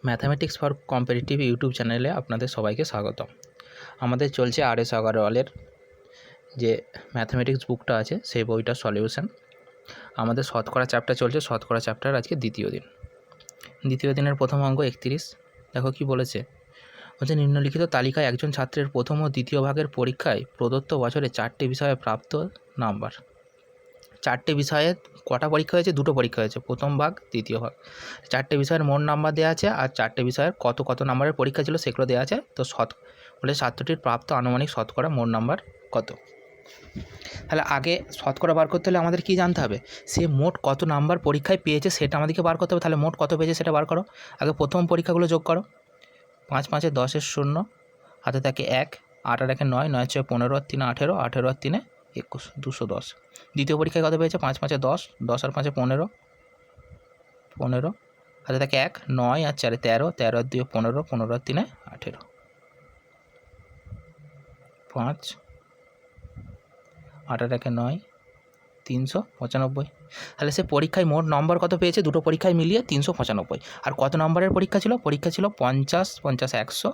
Mathematics for competitive YouTube চ্যানেলে আপনাদের সবাইকে স্বাগতম। আমাদের চলছে আর.এস. আগারওয়ালের যে ম্যাথামেটিক্স বুকটা আছে সেই বইটার সলিউশন। আমাদের শতকরা চ্যাপ্টার চলছে, শতকরা চ্যাপ্টার আজকে দ্বিতীয় দিনের প্রথম অঙ্ক 31। দেখো কি বলেছে, নিম্নলিখিত তালিকায় একজন ছাত্রের প্রথম ও দ্বিতীয় ভাগের পরীক্ষায় প্রদত্ত বছরে 4টে বিষয়ে প্রাপ্ত নাম্বার। 4টে বিষয়ে কটা পরীক্ষা হয়েছে? 2টো পরীক্ষা হয়েছে, প্রথম ভাগ দ্বিতীয় ভাগ। 4টে বিষয়ের মোট নাম্বার দেওয়া আছে আর 4টে বিষয়ের কত নাম্বারের পরীক্ষা ছিল সেগুলো দেওয়া আছে। তো বলে ছাত্রটির প্রাপ্ত আনুমানিক শতকরা মোট নাম্বার কত। তাহলে আগে শতকরা বার করতে হলে আমাদের কি জানতে হবে? সে মোট কত নাম্বার পরীক্ষায় পেয়েছে সেটা আমাদেরকে বার করতে হবে। তাহলে মোট কত পেয়েছে সেটা বার করো। আগে প্রথম পরীক্ষাগুলো যোগ করো। 5 5 10 0, হাতে থাকে 1, 8 আর 1 9, 9 6 15, 3 18, 18 আর 3 21, 210। দ্বিতীয় পরীক্ষায় কত পেয়েছে? 5 5 10, 10 আর 5 15, 15, হাতে থাকে 1, 9 আর 4 13, 13 আর 2 15, 15 আর 3 18, 5, 8 আর 1 9, 395। তাহলে সে পরীক্ষায় মোট নম্বর কত পেয়েছে? দুটো পরীক্ষায় মিলিয়ে 395। আর কত নম্বরের পরীক্ষা ছিল? পরীক্ষা ছিল 50, 50, 100,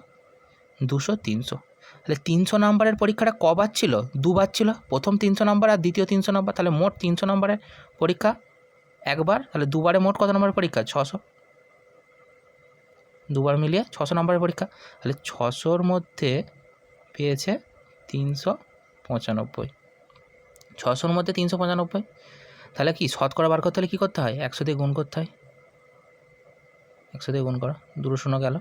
200, 300। তাহলে 300 নম্বরের পরীক্ষাটা কবার ছিল? দুবার ছিল, প্রথম 300 নম্বর আর দ্বিতীয় 300 নম্বর। তাহলে মোট 300 নম্বরের পরীক্ষা একবার, তাহলে দুবারে মোট কত নম্বরের পরীক্ষা? 600। দুবার মিলিয়ে 600 নম্বরের পরীক্ষা। তাহলে 600-র মধ্যে পেয়েছে 395। 600-র মধ্যে 395। তাহলে কি শতকরা বার করতে হলে কী করতে হয়? 100 দিয়ে গুণ করতে হয়। 100 দিয়ে গুণ করো, 2 শূন্য গেল,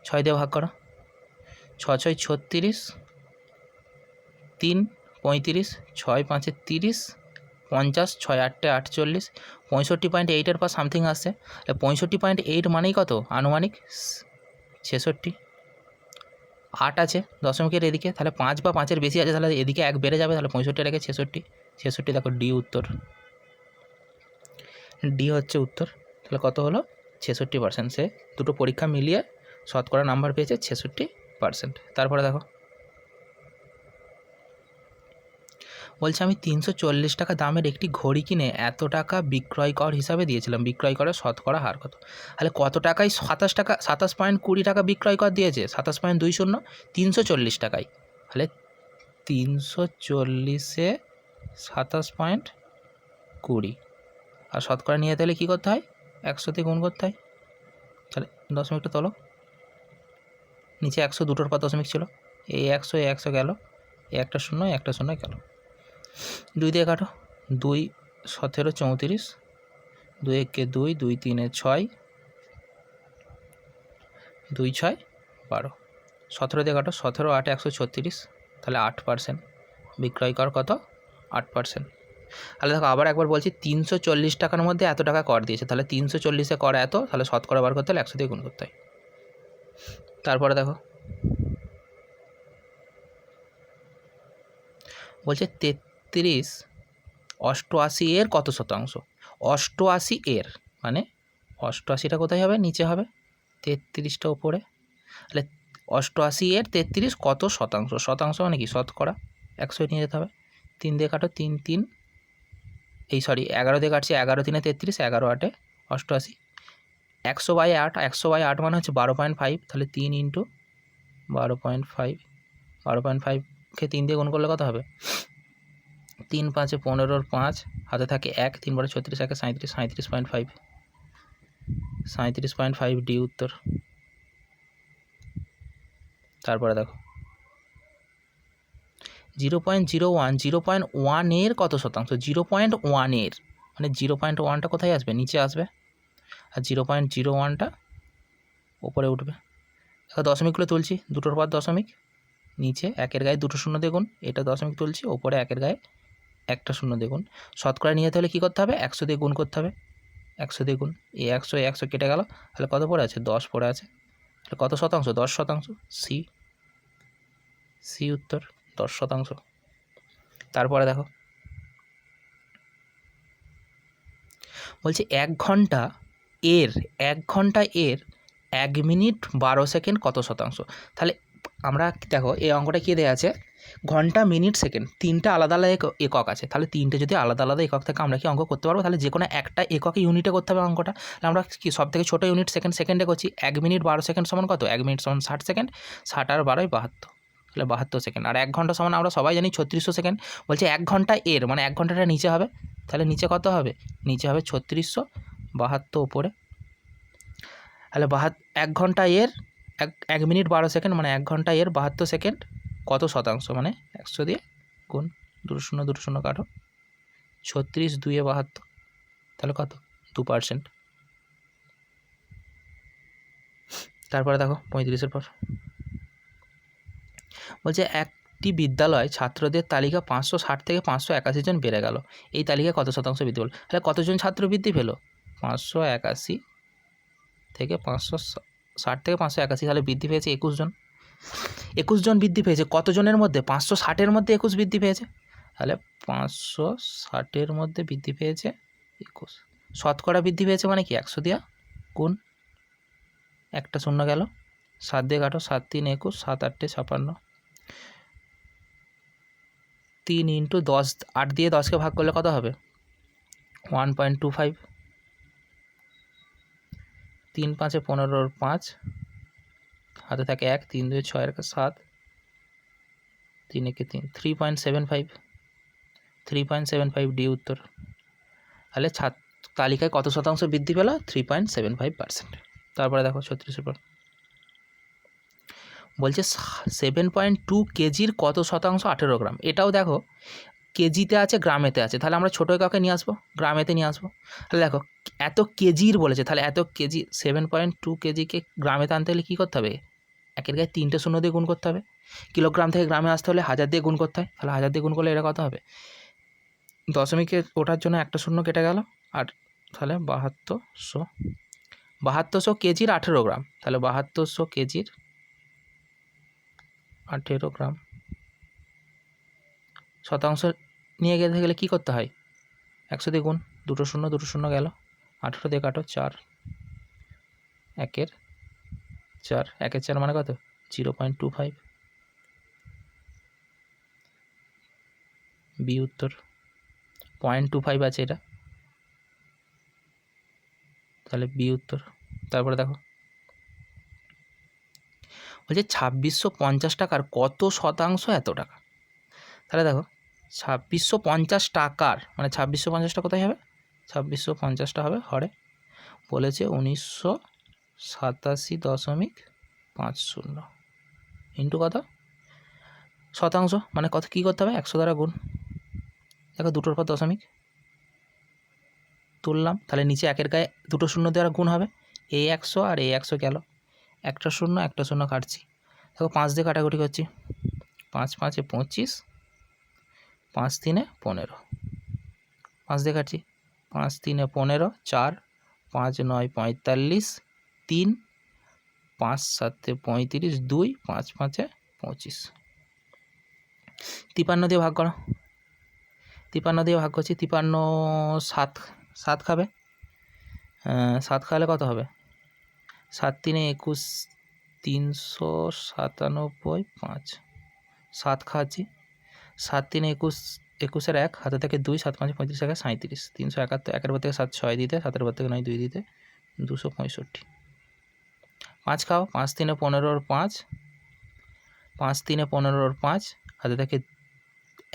6 দিয়ে ভাগ করো, 6 6 36, 3 35, 6 5 30, 50, 6 8 48, 65.8-এর পর সামথিং আসছে। 65.8 মানেই কত? আনুমানিক 66। 8 আছে দশমিকের এদিকে, তাহলে 5 বা 5-এর বেশি আছে, তাহলে এদিকে 1 বেড়ে যাবে, তাহলে 65 রেখে 66। 66 দেখো ডি উত্তর, ডি হচ্ছে উত্তর। তাহলে কত হলো? 66%। সে দুটো পরীক্ষা মিলিয়ে শতকরা নাম্বার পেয়েছে 66%। তারপরে দেখো বলছে, আমি 340 টাকা দামের একটি ঘড়ি কিনে এত টাকা বিক্রয় কর হিসাবে দিয়েছিলাম, বিক্রয় করের শতকরা হার কত? তাহলে কত টাকায়? 27.20 টাকা বিক্রয় কর দিয়েছে, 27.20, 340 টাকায়। তাহলে 340-এ 27.20 আর শতকরা নিয়ে তাহলে কী করতে হয়? 100 দিয়ে গুণ করতে হয়। তাহলে দশমিকটা তোলো, নিচে 100, দুটোর পর দশমিক ছিল, এই 100 100 গেল, একটা শূন্য একটা শূন্য গেল। 2 দিয়ে কাটো, 2 17 34, 2 1 2, 2 3 6, 2 6 12। 17 দিয়ে কাটো, 17 8 136, তাহলে 8%। বিক্রয় কর কত? 8%। তাহলে দেখো আবার একবার বলছি, 340 টাকার মধ্যে এত টাকা কর দিয়েছে, তাহলে 340-এ কর এত, তাহলে শতকরা বার করতে হলে 100 দিয়ে গুণ করতে হয়। তারপরে দেখো বলছে 33 88-এর কত শতাংশ? 88-এর মানে 88টা কোথায় হবে? নিচে হবে, 33টা উপরে। তাহলে 88-এর 33 কত শতাংশ? শতাংশ মানে কি? শতকরা। 100 নিয়ে যেতে হবে। 3 দিয়ে কাটো, 3 3, 11 দিয়ে কাটছি, 11 3 33, 11 8 88। 100/8, 100/8 মানে হচ্ছে 12.5, তাহলে 3 × 12.5, 12.5-কে 3 দিয়ে গুণ করলে কত হবে? 3 5 15, 5, হাতে থাকে 1, 3 × 36, 1 37, 37.5, 37.5 ডি উত্তর। তারপরে দেখো 0.01, 0.1-এর কত শতাংশ? 0.1-এর মানে 0.1টা কোথায় আসবে? নিচে আসবে, আর 0.01টা ওপরে উঠবে। দেখো দশমিকগুলো তুলছি, দুটোর পর দশমিক, নিচে 1-এর গায়ে 2টো শূন্য দেখুন, এটা দশমিক তুলছি, ওপরে 1-এর গায়ে 1টা শূন্য দেখুন। শতকরা নিয়ে তাহলে কী করতে হবে? 100 দিয়ে গুণ করতে হবে। 100 দিয়ে গুণ, এই 100 কেটে গেল, তাহলে কত পড়ে আছে? 10 পড়ে আছে। তাহলে কত শতাংশ? 10%। সি উত্তর, 10%। তারপরে দেখো বলছে 1 ঘন্টা এর 1 মিনিট 12 সেকেন্ড কত শতাংশ? তাহলে আমরা দেখো এই অঙ্কটা কী দেওয়া আছে, ঘন্টা মিনিট সেকেন্ড তিনটা আলাদা আলাদা একক আছে, তাহলে তিনটে যদি আলাদা আলাদা একক থেকে আমরা কি অঙ্ক করতে পারবো? তাহলে যে কোনো একটা এককে ইউনিটে করতে হবে অঙ্কটা। তাহলে আমরা কি সব থেকে ছোটো ইউনিট সেকেন্ডে করছি। 1 মিনিট 12 সেকেন্ড সমান কত? 1 মিনিট সমান 60 সেকেন্ড, 60 আর 12 72, তাহলে 72 সেকেন্ড। আর 1 ঘন্টা সমান আমরা সবাই জানি 3600 সেকেন্ড। বলছে 1 ঘন্টা এর মানে 1 ঘন্টাটা নিচে হবে, তাহলে নিচে কত হবে? নিচে হবে 3672 উপরে, তাহলে 1 ঘন্টা এর 1 মিনিট 12 সেকেন্ড মানে 1 ঘন্টা এর 72 সেকেন্ড কত শতাংশ? মানে 100 দিয়ে গুণ, 2 শূন্য 2 শূন্য কাটো, 36 2 72, তাহলে কত? 2%। তারপরে দেখো 35-এর পর বলছে একটি বিদ্যালয় ছাত্রদের তালিকা 560 থেকে 581 জন বেড়ে গেল, এই তালিকায় কত শতাংশ বৃদ্ধি পেল? তাহলে কতজন ছাত্র বৃদ্ধি পেল? 581 থেকে 560 থেকে 581, তাহলে বৃদ্ধি পেয়েছে 21 জন। 21 জন বৃদ্ধি পেয়েছে কতজনের মধ্যে? 560-এর মধ্যে 21 বৃদ্ধি পেয়েছে, তাহলে 560-এর মধ্যে বৃদ্ধি পেয়েছে 21। শতকরা বৃদ্ধি পেয়েছে মানে কি? 100 দিয়া গুণ, একটা শূন্য গেল, 7 দিয়ে কাটো, 7 3 21, 7 8 56, 3 × 10, 8 দিয়ে 10কে ভাগ করলে কত হবে? 1.25, 3 5 15 5, হাতে থাকে 1, 3 2 6 7, 3 1 3, 3.75, 3.75 ডি উত্তর। তাহলে তালিকায় কত শতাংশ বৃদ্ধি পেল? 3.75%। তারপরে দেখো 36-এর পর বলছে 7.2 কেজির কত শতাংশ? 18 গ্রাম। এটাও দেখো কেজিতে আছে, গ্রামেতে আছে, তাহলে আমরা ছোটো এককে নিয়ে আসবো, গ্রামেতে নিয়ে আসবো। তাহলে দেখো এত কেজির বলেছে, তাহলে এত কেজি 7.2 কেজিকে গ্রামেতে আনতে হলে কী করতে হবে? একের গায়ে 3টে শূন্য দিয়ে গুণ করতে হবে। কিলোগ্রাম থেকে গ্রামে আসতে হলে 1000 দিয়ে গুণ করতে হয়, তাহলে 1000 দিয়ে গুণ করলে এটা কত হবে? দশমিকে ওঠার জন্য একটা শূন্য কেটে গেল, আর তাহলে 7200 কেজির 18 গ্রাম, তাহলে 7200 কেজির 18 গ্রাম শতাংশ নিয়ে যেতে গেলে কী করতে হয়? 100 দিয়ে গুণ, 2 শূন্য 2 শূন্য গেল, 18 দিয়ে কাটো, 4 1 4, 1 4 মানে কত? 0.25, বি উত্তর। 0.25 আছে এটা, তাহলে বি উত্তর। তারপরে দেখো বলছে 2650 টাকার কত শতাংশ এত টাকা? তাহলে দেখো 2650 টাকার মানে 2650টা কোথায় হবে? 2650টা হবে হরে, বলেছে 1987.50 ইন্টু কত? শতাংশ মানে কত? কী করতে হবে? 100 দ্বারা গুণ, দেখো দুটোর পর দশমিক তুললাম, তাহলে নিচে একের গায়ে 2 শূন্য দ্বারা গুণ হবে, এই 100 আর এই 100 গেল, একটা শূন্য কাটছি, দেখো 5 দিয়ে কাটাকুটি করছি, 5 5 25, 5 3 15, 5 দিয়ে কাটছি, 5 3 15, 4 5 9 45, 3 5 7 35, 2 5 5 25, 53 দিয়ে ভাগ করো, 53 দিয়ে ভাগ করছি, 53 7 খাবে, 7 খাওয়ালে কত হবে? 7 3 21, 397 5, 7 খাচ্ছি, 7 3 21, 21-এর 1 হাতে থেকে 2, 7 5 35 টাকা 37, 371, 1-এর উপর থেকে 7 6 দিতে, 7-এর উপর থেকে 9 2 দিতে, 265। 5 খাও, 5 3 15 5, 5 3 15 5, হাতে থেকে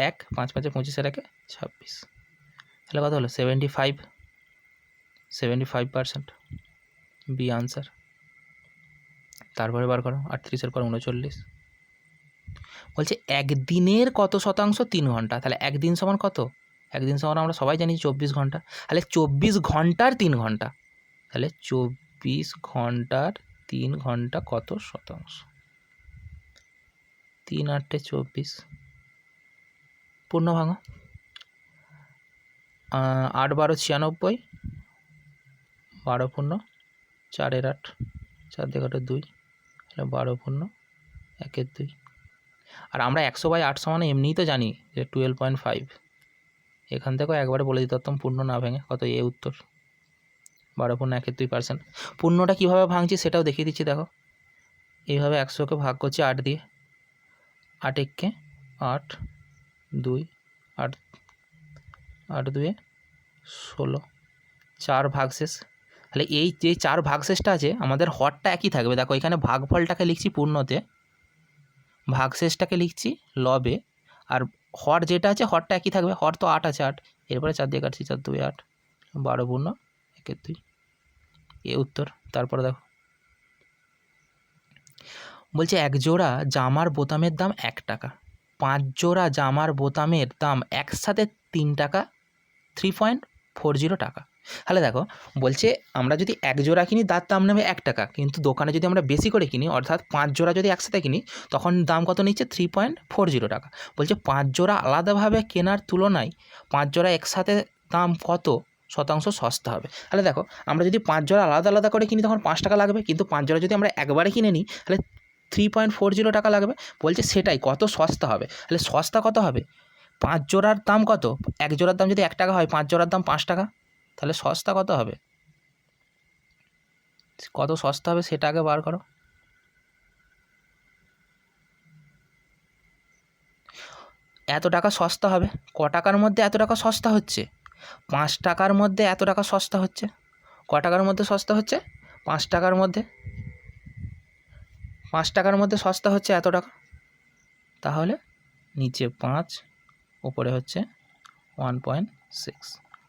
1, 5 5 25-এর 1 26, তাহলে কত হলো? 75%, বি আনসার। তারপরে বার করো 38-এর পর 39, বলছে একদিনের কত শতাংশ 3 ঘন্টা? তাহলে একদিন সমান কত? একদিন সমান আমরা সবাই জানি 24 ঘন্টা, তাহলে 24 ঘন্টার 3 ঘন্টা, তাহলে 24 ঘন্টার 3 ঘন্টা কত শতাংশ? 3 8 24, পূর্ণ ভাঙো, 8 12 96, 12 পূর্ণ 4 8, 4 দিয়ে কাটো 2, তাহলে 12 পূর্ণ 1 2, আর আমরা 100/8 সমান এমনিই তো জানি যে 12.5, এখান থেকেও একবারে বলে দিতে পারতাম পূর্ণ না ভেঙে, কত? এ উত্তর। 12 পূর্ণ 1 2%। পূর্ণটা কীভাবে ভাঙছি সেটাও দেখিয়ে দিচ্ছি, দেখো এইভাবে 100কে ভাগ করছি 8 দিয়ে, 8 একে 8, 2 8, 8 2 16, 4 ভাগশেষ। তাহলে এই যে 4 ভাগশেষটা আছে আমাদের হরটা একই থাকবে। দেখো এখানে ভাগফলটাকে লিখছি পূর্ণতে, ভাগশেষটাকে লিখছি লবে, আর হর যেটা আছে হরটা একই থাকবে। হর তো 8 আছে, 8 এরপরে 4 দিয়ে কাটছি, 4 2 8, 12 পূর্ণ 1 2, এ উত্তর। তারপরে দেখো বলছে এক জোড়া জামার বোতামের দাম 1 টাকা, 5 জোড়া জামার বোতামের দাম একসাথে 3 টাকা, 3.40 টাকা। তাহলে দেখো বলছে আমরা যদি এক জোড়া কিনি তার দাম নেবে 1 টাকা, কিন্তু দোকানে যদি আমরা বেশি করে কিনি অর্থাৎ 5 জোড়া যদি একসাথে কিনি তখন দাম কত নিচ্ছে 3.40 টাকা। বলছে 5 জোড়া আলাদাভাবে কেনার তুলনায় 5 জোড়া একসাথে দাম কত শতাংশ সস্তা হবে। তাহলে দেখো আমরা যদি 5 জোড়া আলাদা আলাদা করে কিনি তখন 5 টাকা লাগবে, কিন্তু 5 জোড়া যদি আমরা একবারে কিনে নিই তাহলে 3.40 টাকা লাগবে। বলছে সেটাই কত সস্তা হবে। তাহলে সস্তা কত হবে? 5 জোড়ার দাম কত? এক জোড়ার দাম যদি 1 টাকা হয়, 5 জোড়ার দাম 5 টাকা, তাহলে সস্তা কত হবে? কত সস্তা হবে সেটা আগে বার করো। এত টাকা সস্তা হবে। ক টাকার মধ্যে এত টাকা সস্তা হচ্ছে? 5 টাকার মধ্যে এত টাকা সস্তা হচ্ছে। ক টাকার মধ্যে সস্তা হচ্ছে? 5 টাকার মধ্যে, 5 টাকার মধ্যে সস্তা হচ্ছে এত টাকা। তাহলে নিচে 5, উপরে হচ্ছে 1.6।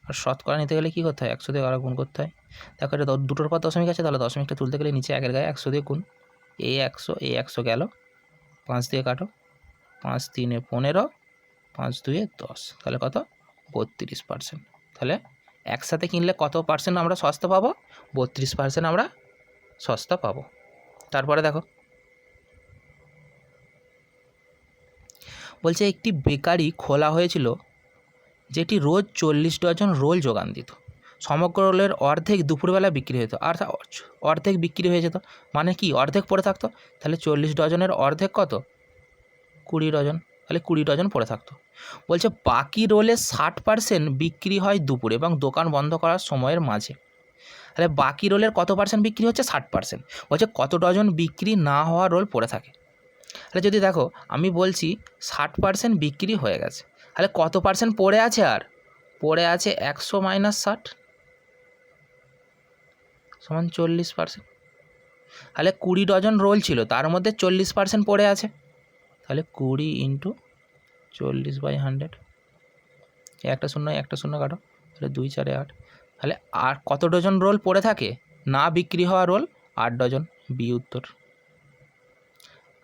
আর শতকরা নিতে গেলে কী করতে হয়? 100 দিয়ে গুণ করতে হয়। দেখো এটা দুটোর পর দশমিক আছে, তাহলে দশমিকটা তুলতে গেলে নিচে 1-এর গায়ে 100 দিয়ে গুণ। এই 100 গেল, 5 দিয়ে কাটো, 5 3 15, 5 2 10, তাহলে কত? 32%। তাহলে একসাথে কিনলে কত পার্সেন্ট আমরা সস্তা পাবো? 32% আমরা সস্তা পাবো। তারপরে দেখো বলছে একটি বেকারি খোলা হয়েছিল যেটি রোজ 40 ডজন রোল যোগান দিত। সমগ্র রোলের অর্ধেক দুপুরবেলা বিক্রি হতো, আর অর্ধেক বিক্রি হয়ে যেত, মানে কি অর্ধেক পড়ে থাকতো। তাহলে 40 ডজনের অর্ধেক কত? 20 ডজন। তাহলে 20 ডজন পড়ে থাকতো। বলছে বাকি রোলের 60% বিক্রি হয় দুপুরে এবং দোকান বন্ধ করার সময়ের মাঝে। তাহলে বাকি রোলের কত পার্সেন্ট বিক্রি হচ্ছে? 60%। বলছে কত ডজন বিক্রি না হওয়া রোল পড়ে থাকে। তাহলে যদি দেখো আমি বলছি 60% বিক্রি হয়ে গেছে, তাহলে কত পার্সেন্ট পড়ে আছে? আর পড়ে আছে 100 - 60 সমান 40%। তাহলে 20 ডজন রোল ছিল, তার মধ্যে 40% পড়ে আছে। তাহলে 20 × 40/100, একটা শূন্য কাটো, তাহলে 2 4 8। তাহলে আর কত ডজন রোল পড়ে থাকে? না বিক্রি হওয়া রোল 8 ডজন, বি উত্তর।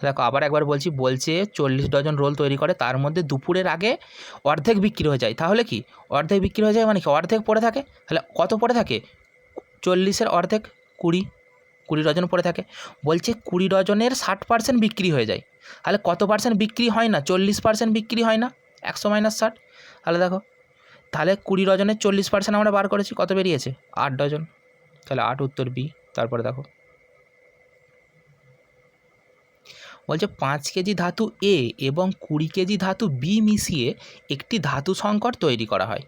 দেখো আবার একবার বলছি, বলছে 40 ডজন রোল তৈরি করে, তার মধ্যে দুপুরের আগে অর্ধেক বিক্রি হয়ে যায়। তাহলে কি অর্ধেক বিক্রি হয়ে যায় মানে কি অর্ধেক পড়ে থাকে। তাহলে কত পড়ে থাকে? 40-এর অর্ধেক 20 ডজন পড়ে থাকে। বলছে 20 ডজনের 60% বিক্রি হয়ে যায়, তাহলে কত পার্সেন্ট বিক্রি হয় না? 40% বিক্রি হয় না, 100 - 60। তাহলে দেখো তাহলে 20 ডজনের 40% আমরা বার করেছি, কত বেরিয়েছে? 8 ডজন। তাহলে 8 উত্তর বি। তারপরে দেখো বলছে 5 কেজি ধাতু এ এবং 20 কেজি ধাতু বি মিশিয়ে একটি ধাতু সংকর তৈরি করা হয়।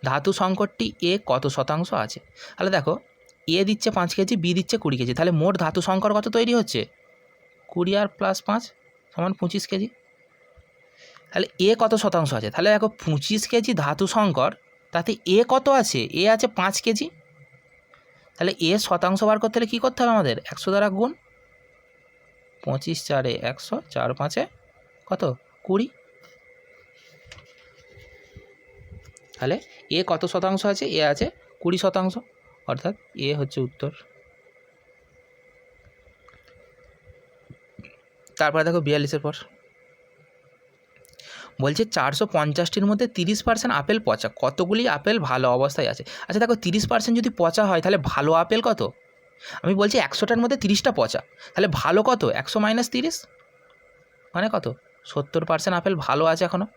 ধাতু সংকরটি এ কত শতাংশ আছে? তাহলে দেখো এ দিচ্ছে 5 কেজি, বি দিচ্ছে 20 কেজি, তাহলে মোট ধাতু সংকর কত তৈরি হচ্ছে? 20 আর + 5 সমান 25 কেজি। তাহলে এ কত শতাংশ আছে? তাহলে দেখো 25 কেজি ধাতু সংকর, তাতে এ কত আছে? এ আছে 5 কেজি। তাহলে এ শতাংশ বার করতে হলে কী করতে হবে আমাদের? 100 দ্বারা গুণ, 25 4 100, 4 5 কত? 20। তাহলে এ কত শতাংশ আছে? এ আছে 20%, অর্থাৎ এ হচ্ছে উত্তর। তারপরে দেখো 42-এর পর বলছে 450টির মধ্যে 30% আপেল পচা, কতগুলি আপেল ভালো অবস্থায় আছে? আচ্ছা দেখো 30% যদি পচা হয় তাহলে ভালো আপেল কত? আমি বলছি 100টার মধ্যে 30টা পচা, তাহলে ভালো কত? 100 - 30 মানে কত? 70% আপেল ভালো আছে এখনও।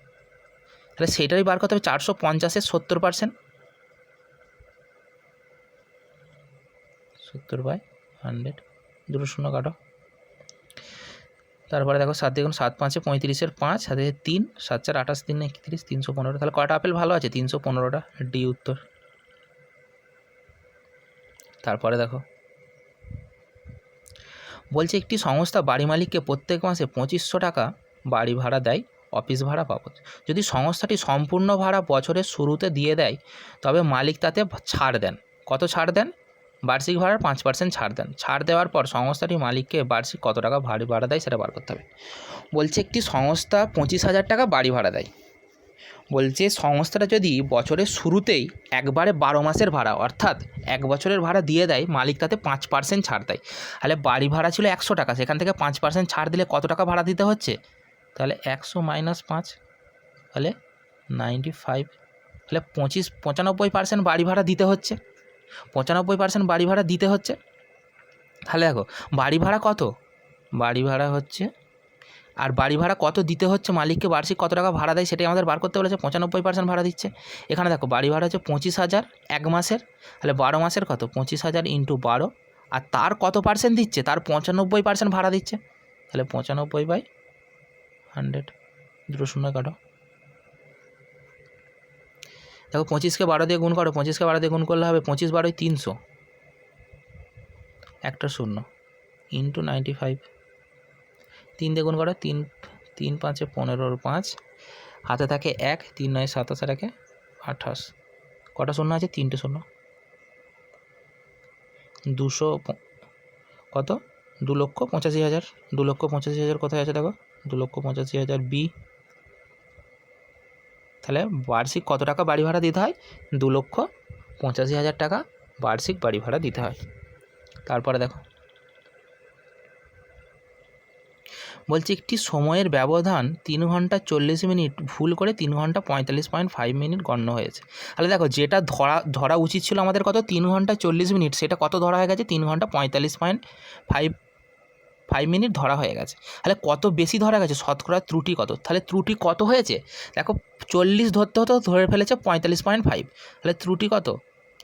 তাহলে সেটাই বার করতে হবে, 450-এর 70%, 70/100, দুটো শূন্য কাটো। তারপরে দেখো 7 দেখুন 7 5 35-এর 5, সাথে 3, 7 4 28, 3 31, 315। তাহলে কয়টা আপেল ভালো আছে? 315টা, ডি উত্তর। তারপরে দেখো বলছে একটি সংস্থা বাড়ি মালিককে প্রত্যেক মাসে 2500 টাকা বাড়ি ভাড়া দেয় অফিস ভাড়া বাবদ। যদি সংস্থাটি সম্পূর্ণ ভাড়া বছরের শুরুতে দিয়ে দেয় তবে মালিক তাতে ছাড় দেন। কত ছাড় দেন? বার্ষিক ভাড়ার 5% ছাড় দেন। ছাড় দেওয়ার পর সংস্থাটি মালিককে বার্ষিক কত টাকা বাড়ি ভাড়া দেয় সেটা বার করতে হবে। বলছে একটি সংস্থা 25,000 টাকা বাড়ি ভাড়া দেয়। বলছে সংস্থাটা যদি বছরের শুরুতেই একবারে 12 মাসের ভাড়া অর্থাৎ 1 বছরের ভাড়া দিয়ে দেয়, মালিক তাতে 5% ছাড় দেয়। তাহলে বাড়ি ভাড়া ছিল 100 টাকা, সেখান থেকে 5% ছাড় দিলে কত টাকা ভাড়া দিতে হচ্ছে? তাহলে 100 - 5 তাহলে 95। তাহলে 95% বাড়ি ভাড়া দিতে হচ্ছে, 95% বাড়ি ভাড়া দিতে হচ্ছে। তাহলে দেখো বাড়ি ভাড়া কত, বাড়ি ভাড়া হচ্ছে, আর বাড়ি ভাড়া কত দিতে হচ্ছে মালিককে, বার্ষিক কত টাকা ভাড়া দেয় সেটাই আমাদের বার করতে বলেছে। 95% ভাড়া দিচ্ছে। এখানে দেখো বাড়ি ভাড়া হচ্ছে 25,000 1 মাসের, তাহলে 12 মাসের কত 25,000 × 12, আর তার কত পার্সেন্ট দিচ্ছে? তার 95% ভাড়া দিচ্ছে। তাহলে 95/100, দুটো শূন্য কাটো। দেখো 25কে 12 দিয়ে গুণ করো, 25কে 12 দিয়ে গুণ করলে হবে 25 12 300, একটা শূন্য ইন্টু 95, 3 দিয়ে গুণ করো, 3 3 5 15 5, হাতে থাকে 1, 3 9 27 আর 1 28, কটা শূন্য আছে? 3টে শূন্য। 200 কত? 2,85,000। 2,85,000 কোথায় আছে দেখো, 2,85,000 বি। তাহলে বার্ষিক কত টাকা বাড়ি ভাড়া দিতে হয়? 2,85,000 টাকা বার্ষিক বাড়ি ভাড়া দিতে হয়। তারপরে দেখো বলছি একটি সময়ের ব্যবধান 3 ঘন্টা 40 মিনিট ভুল করে 3 ঘন্টা 45.5 মিনিট গণ্য হয়েছে। তাহলে দেখো যেটা ধরা উচিত ছিল আমাদের কত, 3 ঘন্টা 40 মিনিট, সেটা কত ধরা হয়ে গেছে? 3 ঘন্টা 45.5 মিনিট ধরা হয়ে গেছে। তাহলে কত বেশি ধরা গেছে? শতকরা ত্রুটি কত? তাহলে ত্রুটি কত হয়েছে দেখো, 40 ধরতে হতো, ধরে ফেলেছে 45.5। তাহলে ত্রুটি কত?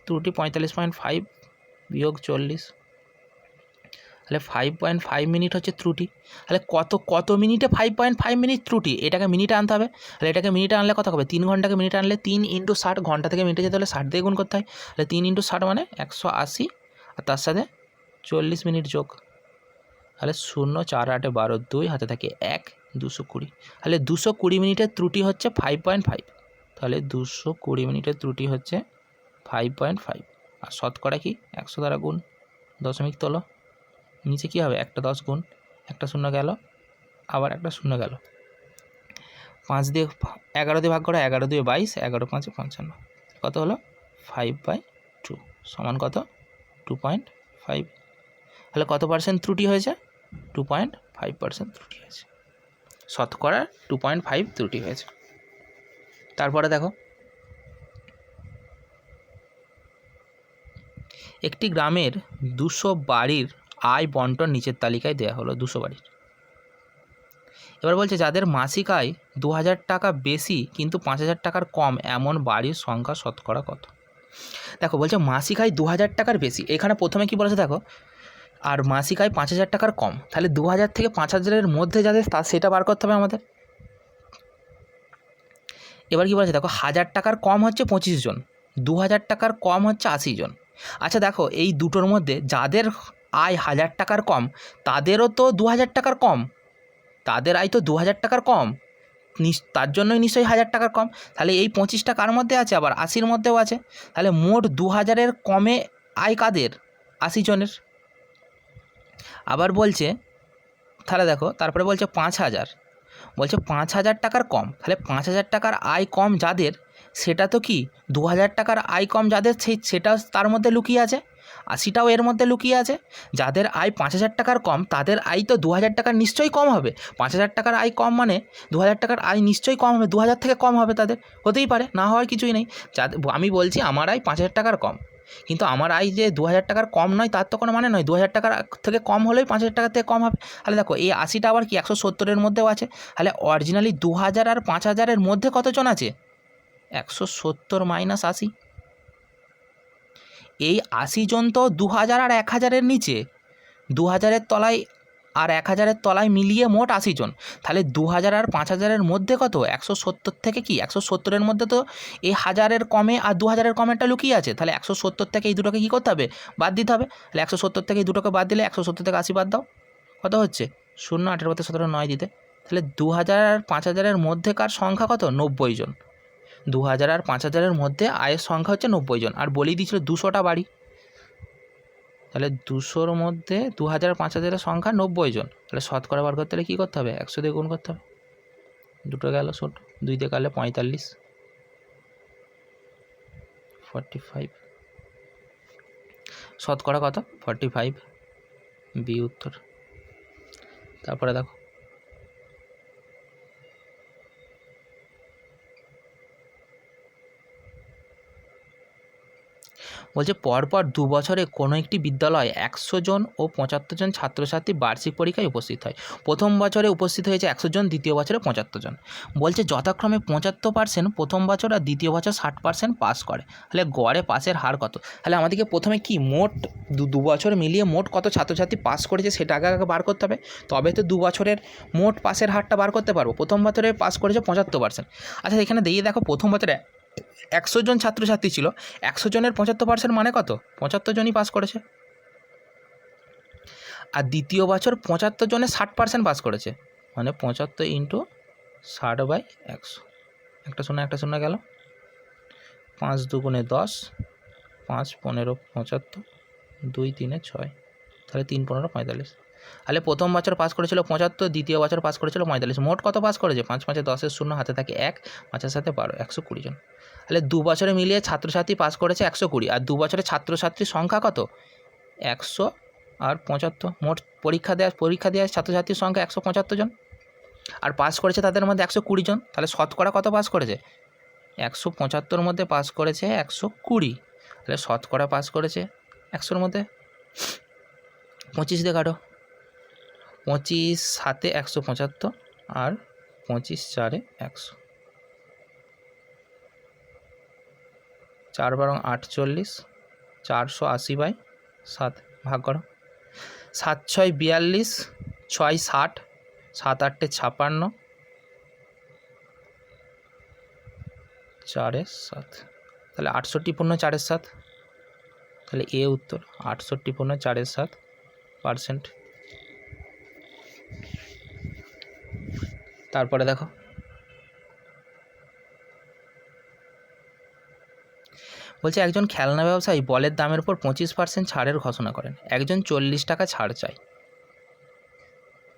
ত্রুটি 45.5 বিয়োগ 40, তাহলে 5.5 মিনিট হচ্ছে ত্রুটি। তাহলে কত মিনিটে 5.5 মিনিট ত্রুটি, এটাকে মিনিটে আনতে হবে। তাহলে এটাকে মিনিটে আনলে কত হবে? 3 ঘন্টাকে মিনিটে আনলে 3 × 60, ঘন্টা থেকে মিনিটে যেতে হলে 60 দিয়ে গুণ করতে হয়। তাহলে 3 × 60 মানে 180, আর তার সাথে 40 মিনিট যোগ, তাহলে 0 4 8 12 2, হাতে থাকে 1, 220। তাহলে 220 মিনিটের ত্রুটি হচ্ছে 5.5। তাহলে 220 মিনিটের ত্রুটি হচ্ছে 5.5। আর শতকরা কি? 100 দ্বারা গুণ, দশমিক তোলো, নিচে কী হবে? একটা 10 গুণ, একটা শূন্য গেল, আবার একটা শূন্য গেল, 5 দিয়ে 11 দিয়ে ভাগ করো, 11 দিয়ে 22, 11 5 55, কত হলো? 5/2 সমান কত? 2.5। তাহলে কত পার্সেন্ট ত্রুটি হয়েছে? 2.5% ত্রুটি হয়েছে, শতকরা 2.5 ত্রুটি হয়েছে। তারপরে দেখো একটি গ্রামের 200 বাড়ির আয় বন্টন নিচের তালিকায় দেওয়া হলো। 200 বাড়ির, এবার বলছে যাদের মাসিক আয় 2,000 টাকা বেশি কিন্তু 5,000 টাকার কম এমন বাড়ির সংখ্যা শতকরা কত? দেখো বলছে মাসিক আয় 2,000 টাকার বেশি, এখানে প্রথমে কি বলেছে দেখো, আর মাসিক আয় 5,000 টাকার কম, তাহলে 2,000 থেকে 5,000-এর মধ্যে যাদের সেটা বার করতে হবে আমাদের। এবার কি বলেছে দেখো, 1,000 টাকার কম হচ্ছে 25 জন, 2,000 টাকার কম হচ্ছে 80 জন। আচ্ছা দেখো এই দুটোর মধ্যে যাদের আয় 1,000 টাকার কম তাদেরও তো 2,000 টাকার কম, তাদের আয় তো 2,000 টাকার কম, তার জন্যই নিশ্চয়ই 1,000 টাকার কম। তাহলে এই 25টা কার মধ্যে আছে? আবার 80-র মধ্যেও আছে। তাহলে মোট 2,000-এর কমে আয় কাদের? 80 জনের। আবার বলছে তাহলে দেখো তারপরে বলছে 5,000, বলছে 5,000 টাকার কম, তাহলে 5,000 টাকার আয় কম যাদের, সেটা তো কি 2,000 টাকার আয় কম যাদের সেটা তার মধ্যে লুকিয়ে আছে, 80টাও এর মধ্যে লুকিয়ে আছে। যাদের আয় 5,000 টাকার কম তাদের আয় তো 2,000 টাকার নিশ্চয়ই কম হবে। 5,000 টাকার আয় কম মানে 2,000 টাকার আয় নিশ্চয়ই কম হবে, 2,000 থেকে কম হবে, তাদের হতেই পারে, না হওয়ার কিছুই নেই। আমি বলছি আমার আয় 5,000 টাকার কম, কিন্তু আমার আয় যে 2,000 টাকার কম নয় তার তো কোনো মানে নয়, 2,000 টাকার থেকে কম হলেই 5,000 টাকার থেকে কম হবে। তাহলে দেখো এই 80টা আবার কি 170-এর মধ্যেও আছে। তাহলে অরিজিনালি 2,000 আর 5,000-এর মধ্যে কতজন আছে? 170 - 80। এই 80 জন তো 2,000 আর 1,000-এর নিচে, 2,000-এর তলায় আর 1,000-এর তলায় মিলিয়ে মোট 80 জন। তাহলে 2,000 আর 5,000-এর মধ্যে কত? 170 থেকে কি 170-এর মধ্যে তো এই 1,000-এর কমে আর 2,000-এর কমেরটা লুকিয়ে আছে। তাহলে 170 থেকে এই দুটোকে কী করতে হবে? বাদ দিতে হবে। তাহলে 170 থেকে এই দুটোকে বাদ দিলে 170 থেকে 80 বাদ দাও, কত হচ্ছে? 0 8 × 17 9 দিতে, তাহলে 2000 আর 5000-এর মধ্যেকার সংখ্যা কত? 90 জন। 2000 আর 5000-এর মধ্যে আয়ের সংখ্যা হচ্ছে 90 জন, আর বলেই দিয়েছিল 200টা বাড়ি। তাহলে 200-র মধ্যে 2000 আর 5000-এর সংখ্যা 90 জন। তাহলে শতকরা বার করতে হলে কী করতে হবে? 100 দিয়ে গুণ করতে হবে। দুটো গেল ছোট, 2 দিয়ে কাটলে 45, 45। শতকরা কত? 45, বি উত্তর। তারপরে দেখো, বলছে পরপর 2 বছরে কোনো একটি বিদ্যালয়ে 100 জন ও 75 জন ছাত্রছাত্রী বার্ষিক পরীক্ষায় উপস্থিত হয়। প্রথম বছরে উপস্থিত হয়েছে 100 জন, দ্বিতীয় বছরে 75 জন। বলছে যথাক্রমে 75% প্রথম বছর আর দ্বিতীয় বছর 60% পাস করে। তাহলে গড়ে পাসের হার কত? তাহলে আমাদেরকে প্রথমে কি মোট 2 বছর মিলিয়ে মোট কত ছাত্রছাত্রী পাস করেছে সেটা আগে বার করতে হবে, তবে তো 2 বছরের মোট পাসের হারটা বার করতে পারবো। প্রথম বছরে পাস করেছে 75%। আচ্ছা এখানে দিয়ে দেখো, প্রথম বছরে 100 জন ছাত্রছাত্রী ছিল, 100 জনের 75% মানে কত? 75 জনই পাস করেছে। আর দ্বিতীয় বছর 75 জনের 60% পাস করেছে, মানে 75 ইন্টু 60/100। একটা শূন্য গেল, 5 দুগুণে 10, 5 15 75, 2 3 6, তাহলে 3 15 45। তাহলে প্রথম বছর পাস করেছিল 75, দ্বিতীয় বছর পাস করেছিল 45। মোট কত পাস করেছে? 5 5 10 শূন্য, হাতে থাকে 1, 5 7 12, 120 জন। তাহলে 2 বছরে মিলিয়ে ছাত্রছাত্রী পাস করেছে 120, আর 2 বছরে ছাত্রছাত্রীর সংখ্যা কত? 100 আর 75। মোট পরীক্ষা দেওয়া ছাত্রছাত্রীর সংখ্যা 175 জন, আর পাস করেছে তাদের মধ্যে 120 জন। তাহলে শতকরা কত পাস করেছে? 175-র মধ্যে পাস করেছে 120, তাহলে শতকরা পাস করেছে 100-র মধ্যে 25 দিয়ে কাটো, 25 7 175 আর 25 4 100, 4 12 48, 480/7 ভাগ করো। 7 6 42, 6 60, 7 8 56, 4 7, তাহলে 68 পূর্ণ 4 7, তাহলে এ উত্তর 68 পূর্ণ 4 7%। তারপরে দেখো, বলছে একজন খেলনা ব্যবসায়ী বলের দামের উপর 25% ছাড়ের ঘোষণা করেন। একজন 40 টাকা ছাড় চায়।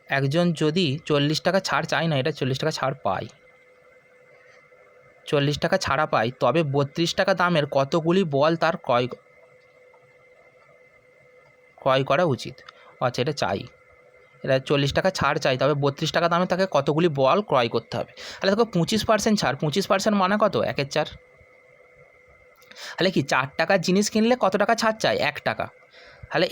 একজন যদি 40 টাকা ছাড় চায় না, এটা 40 টাকা ছাড় পায়, 40 টাকা ছাড়া পায়, তবে 32 টাকা দামের কতগুলি বল তার ক্রয় করা উচিত। আচ্ছা এটা চাই, এটা 40 টাকা ছাড় চাই, তবে 32 টাকা দামে তাকে কতগুলি বল ক্রয় করতে হবে। তাহলে দেখো 25% ছাড়, 25% মানে কত? 1/4। তাহলে কি 4 টাকার জিনিস কিনলে কত টাকা ছাড় চাই? 1 টাকা। তাহলে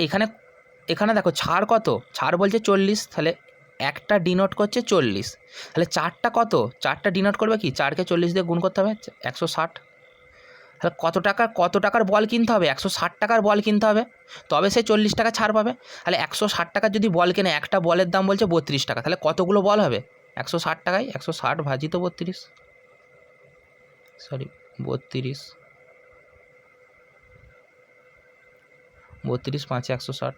এখানে দেখো ছাড় কত? ছাড় বলছে 40, তাহলে একটা ডিনোট করছে 40, তাহলে 4টা কত? 4টা ডিনোট করবে কি? 4কে 40 দিয়ে গুণ করতে হবে, 160। তাহলে কত টাকার বল কিনতে হবে? 160 টাকার বল কিনতে হবে, তবে সে 40 টাকা ছাড় পাবে। তাহলে 160 টাকার যদি বল কেনে, একটা বলের দাম বলছে 32 টাকা, তাহলে কতগুলো বল হবে? 160 টাকায় 160 ভাজিত 32, 32 5 160,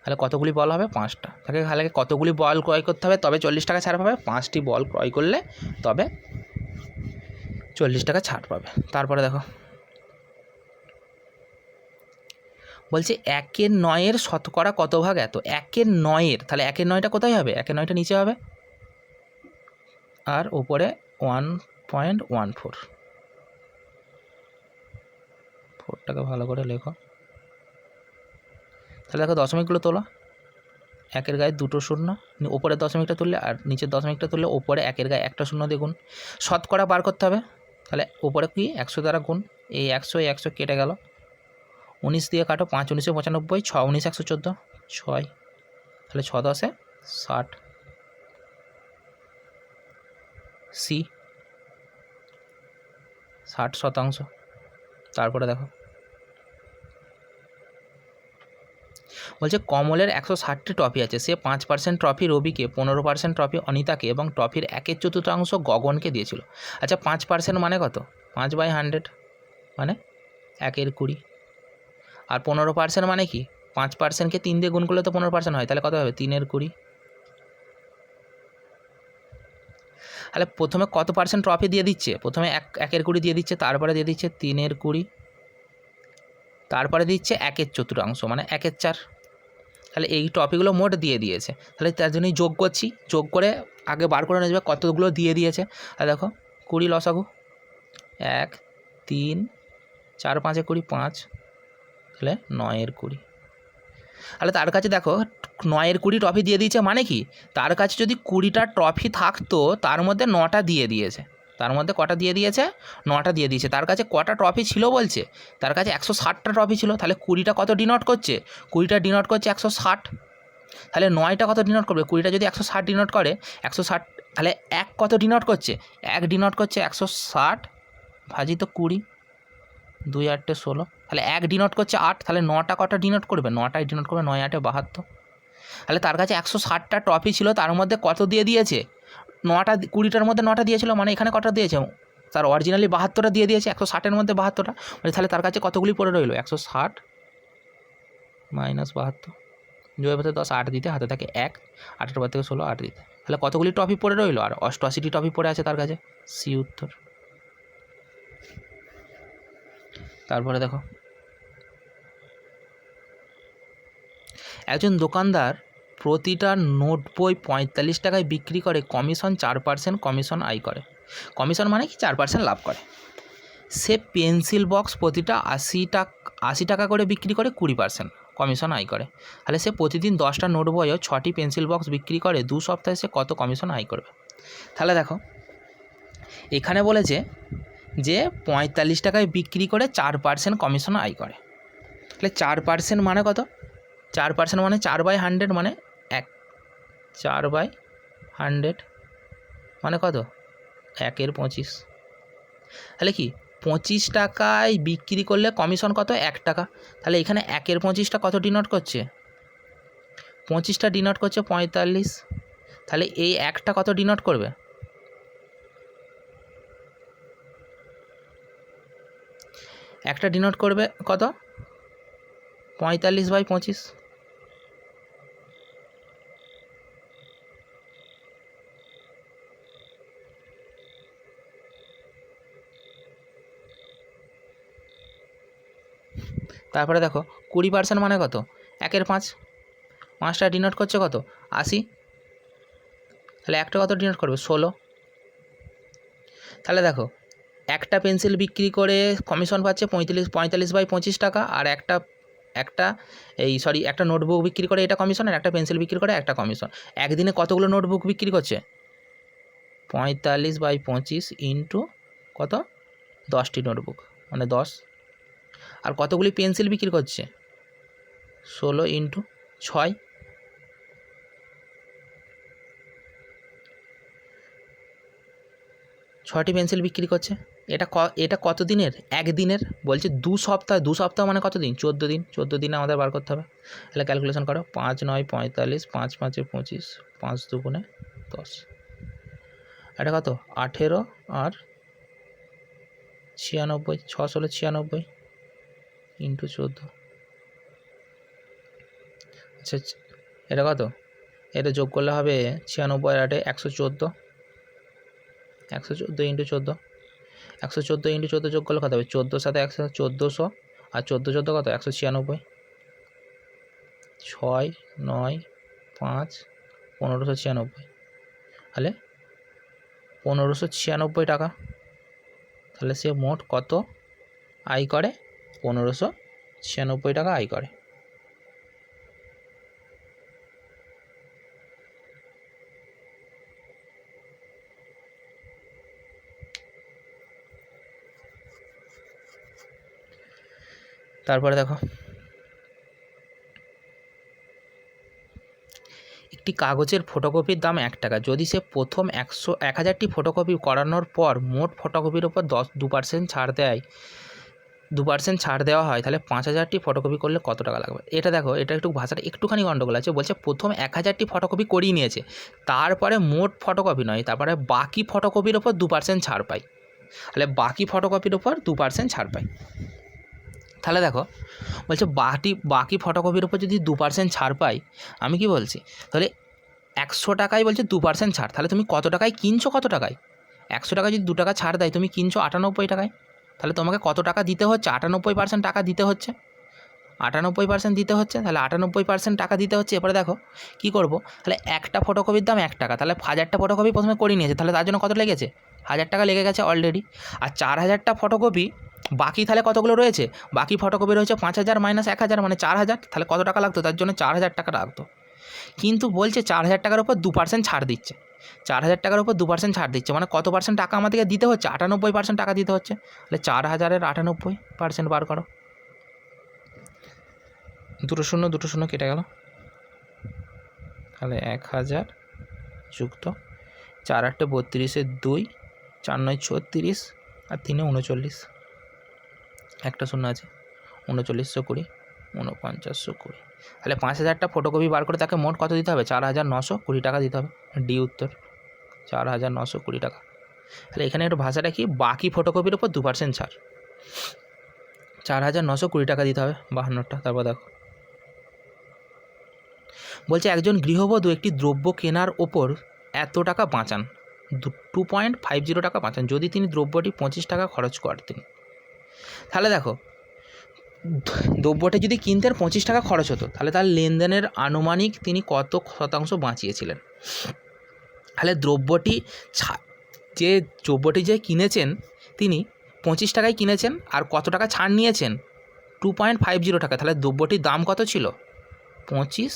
তাহলে কতগুলি বল হবে? 5টা। তাহলে কতগুলি বল ক্রয় করতে হবে তবে 40 টাকা ছাড় পাবে? 5টি বল ক্রয় করলে তবে 40 টাকা ছাড় পাবে। তারপরে দেখো, বলছে 1/9 শতকরা কত ভাগ এত? 1/9, তাহলে 1/9টা কোথায় হবে? 1/9টা নিচে হবে, আর ওপরে 1.14, 4টাকে ভালো করে লেখো। তাহলে দেখো দশমিকগুলো তোলো, 1-এর গায়ে 2টো শূন্য, ওপরের দশমিকটা তুললে আর নিচের দশমিকটা তুললে ওপরে 1-এর গায়ে একটা শূন্য দিয়ে গুণ। শতকরা বার করতে হবে, তাহলে ওপরে কি 100 দ্বারা গুণ, এই 100 কেটে গেল, 19 দিয়ে কাটো, 5 19 95, 6 19 114, 6, তাহলে 6 10 60, সি 60%। তারপরে দেখো, বলছে কমলের 160টি ট্রফি আছে, সে 5% ট্রফি রবিকে, 15% ট্রফি অনিতাকে এবং ট্রফির 1/4 গগনকে দিয়েছিল। আচ্ছা 5% মানে কত? 5/100 মানে 1/20, আর 15% মানে কি? 5%কে 3 দিয়ে গুণ করলে তো 15% হয়, তাহলে কত হবে? 3/20, তাহলে প্রথমে কত পার্সেন্ট ট্রফি দিয়ে দিচ্ছে? প্রথমে 1/20 দিয়ে দিচ্ছে, তারপরে দিয়ে দিচ্ছে 3/20, তারপরে দিচ্ছে 1/4 মানে 1/4। তাহলে এই ট্রফিগুলো মোট দিয়ে দিয়েছে। তাহলে তার জন্যই যোগ করছি, যোগ করে আগে বার করে নেবে কতগুলো দিয়ে দিয়েছে। আর দেখো 20 লসাগু 1 3 4 5 20 5, তাহলে 9/20। তাহলে তার কাছে দেখো 9/20 ট্রফি দিয়ে দিয়েছে, মানে কি তার কাছে যদি 20টা ট্রফি থাকতো তার মধ্যে 9টা দিয়ে দিয়েছে। তার মধ্যে কটা দিয়ে দিয়েছে? 9টা দিয়ে দিয়েছে। তার কাছে কটা ট্রফি ছিল বলছে? তার কাছে 160টা ট্রফি ছিল। তাহলে 20টা কত ডিনোট করছে? 20টা ডিনোট করছে 160। তাহলে 9টা কত ডিনোট করবে? 20টা যদি 160 ডিনোট করে 160, তাহলে 1 কত ডিনোট করছে? 1 ডিনোট করছে 160 ভাজিত 20, 2 8 16। তাহলে 1 ডিনোট করছে 8, তাহলে 9টা কটা ডিনোট করবে? 9টাই ডিনোট করবে, 9 8 72। তাহলে তার কাছে 160টা ট্রফি ছিল, তার মধ্যে কত দিয়ে দিয়েছে? 9টা, 20টার মধ্যে 9টা দিয়েছিল, মানে এখানে কটা দিয়েছে? তার অরিজিনালি 72টা দিয়ে দিয়েছে, 160-এর মধ্যে 72টা, মানে তাহলে তার কাছে কতগুলি পড়ে রইল? 160 মাইনাস 72, 2 10 8 দিতে হাতে থাকে 1, 8-এর পর থেকে 16 8 দিতে, তাহলে কতগুলি ট্রফি পড়ে রইল? আর 88টি ট্রফি পড়ে আছে তার কাছে। সি উত্তর। তারপরে দেখো, একজন দোকানদার প্রতিটা নোট বই 45 টাকায় বিক্রি করে, কমিশন 4% কমিশন আয় করে। কমিশন মানে কি? 4% লাভ করে। সে পেন্সিল বক্স প্রতিটা 80 টাকা করে বিক্রি করে, 20% কমিশন আয় করে। তাহলে সে প্রতিদিন 10টা নোট বই ও 6টি পেন্সিল বক্স বিক্রি করে, 2 সপ্তাহে সে কত কমিশন আয় করবে? তাহলে দেখো এখানে বলেছে যে 45 টাকায় বিক্রি করে 4% কমিশন আয় করে। তাহলে 4% মানে কত? 4% মানে 4/100 মানে 1, 4/100 মানে কত? 1/25। তাহলে কি 25 টাকায় বিক্রি করলে কমিশন কত? 1 টাকা। তাহলে এখানে 1/25টা কত ডিনোট করছে? 25টা ডিনোট করছে 45। তাহলে এই 1টা কত ডিনোট করবে? একটা ডিনোট করবে কত? 45/25। তারপরে দেখো 20% মানে কত? 1/5, 5টা ডিনোট করছে কত? 80। তাহলে একটা কত ডিনোট করবে? 16। তাহলে দেখো একটা পেন্সিল বিক্রি করে কমিশন পাচ্ছে 45/25 টাকা, আর একটা নোটবুক বিক্রি করে এটা কমিশন, আর একটা পেন্সিল বিক্রি করে একটা কমিশন। একদিনে কতগুলো নোটবুক বিক্রি করছে? 45/25 ইন্টু কত? 10টি নোটবুক মানে 10। আর কতগুলি পেন্সিল বিক্রি করছে? 16 ইন্টু 6, 6টি পেন্সিল বিক্রি করছে। এটা কত দিনের? একদিনের। বলছে 2 সপ্তাহ। 2 সপ্তাহ মানে কত দিন? 14 দিন। 14 দিনে আমাদের বার করতে হবে। তাহলে ক্যালকুলেশন করো, 5 9 45, 5 5 25, 5 2 10। এটা কত? 18 আর 96, 6 16 96 ইন্টু 14। আচ্ছা এটা কত? এটা যোগ করলে হবে 96 আর 8 114, 114 ইন্টু 14। 114 ইন্টু 14 যোগ করলে কত হবে? 14 সাথে 1400, আর 14 14 কত? 196। 6 9 5 1596, তাহলে 1596 টাকা। তাহলে সে মোট কত আয় করে? 1596 টাকা আয় করে। তারপরে দেখো, একটি কাগজের ফটোকপির দাম 1 টাকা। যদি সে প্রথম 1000টি ফটোকপি করানোর পর মোট ফটোকপির ওপর 2% ছাড় দেয়, 2% ছাড় দেওয়া হয়, তাহলে 5000টি ফটোকপি করলে কত টাকা লাগবে? এটা দেখো, এটা একটু ভাষাটা একটুখানি গন্ডগোল আছে। বলছে প্রথম 1000টি ফটোকপি করিয়ে নিয়েছে, তারপরে মোট ফটোকপি নয়, তারপরে বাকি ফটোকপির ওপর 2% ছাড় পাই। তাহলে বাকি ফটোকপির ওপর 2% ছাড় পাই। তাহলে দেখো বলছে বাকি ফটোকপির ওপর যদি 2% ছাড় পাই, আমি কি বলছি? তাহলে 100 টাকায় বলছে 2% ছাড়, তাহলে তুমি কত টাকায় কিনছো, কত টাকায়? 100 টাকায় যদি 2 টাকা ছাড় দেয়, তুমি কিনছো 98 টাকায়, তাহলে তোমাকে কত টাকা দিতে হচ্ছে? 98% টাকা দিতে হচ্ছে, 98% দিতে হচ্ছে, তাহলে 98% টাকা দিতে হচ্ছে। এবারে দেখো কী করবো, তাহলে একটা ফটোকপির দাম 1 টাকা, তাহলে 1000টা ফটোকপি প্রথমে করে নিয়েছে, তাহলে তার জন্য কত লেগেছে? 1000 টাকা লেগে গেছে অলরেডি। আর 4000টা ফটোকপি বাকি, তাহলে কতগুলো রয়েছে? বাকি ফটোকপি রয়েছে 5000 মাইনাস 1000 মানে 4000, তাহলে কত টাকা লাগতো? তার জন্য 4000 টাকা লাগতো। কিন্তু বলছে 4000 টাকার উপর 2% ছাড় দিচ্ছে, 4000 টাকার উপর 2% ছাড় দিচ্ছে, মানে কত পার্সেন্ট টাকা আমাদেরকে দিতে হচ্ছে? 98% টাকা দিতে হচ্ছে। তাহলে 4000-এর 98% বার করো। 2 শূন্য 2 শূন্য কেটে গেল, তাহলে 1000 যুক্ত 4 8 32 2, 4 9 36 আর 3 39, একটা শূন্য আছে, 3920 4920। তাহলে 5000টা ফটোকপি বার করে তাকে মোট কত দিতে হবে? 4920 টাকা দিতে হবে। ডি উত্তর, 4920 টাকা। তাহলে এখানে একটু ভাষাটা কি, বাকি ফটোকপির উপর 2% ছাড়, 4920 টাকা দিতে হবে 52টা। তারপর দেখো বলছে একজন গৃহবধূ একটি দ্রব্য কেনার ওপর এত টাকা বাঁচান, 2.50 টাকা বাঁচান যদি তিনি দ্রব্যটি 25 টাকা খরচ করতেন। তাহলে দেখো দ্রব্যটি যদি কিনতেন 25 টাকা খরচ হতো, তাহলে তার লেনদেনের আনুমানিক তিনি কত শতাংশ বাঁচিয়েছিলেন? তাহলে দ্রব্যটি যে কিনেছেন তিনি 25 টাকায় কিনেছেন, আর কত টাকা ছাড় নিয়েছেন? 2.50 টাকা। তাহলে দ্রব্যটির দাম কত ছিল? 25,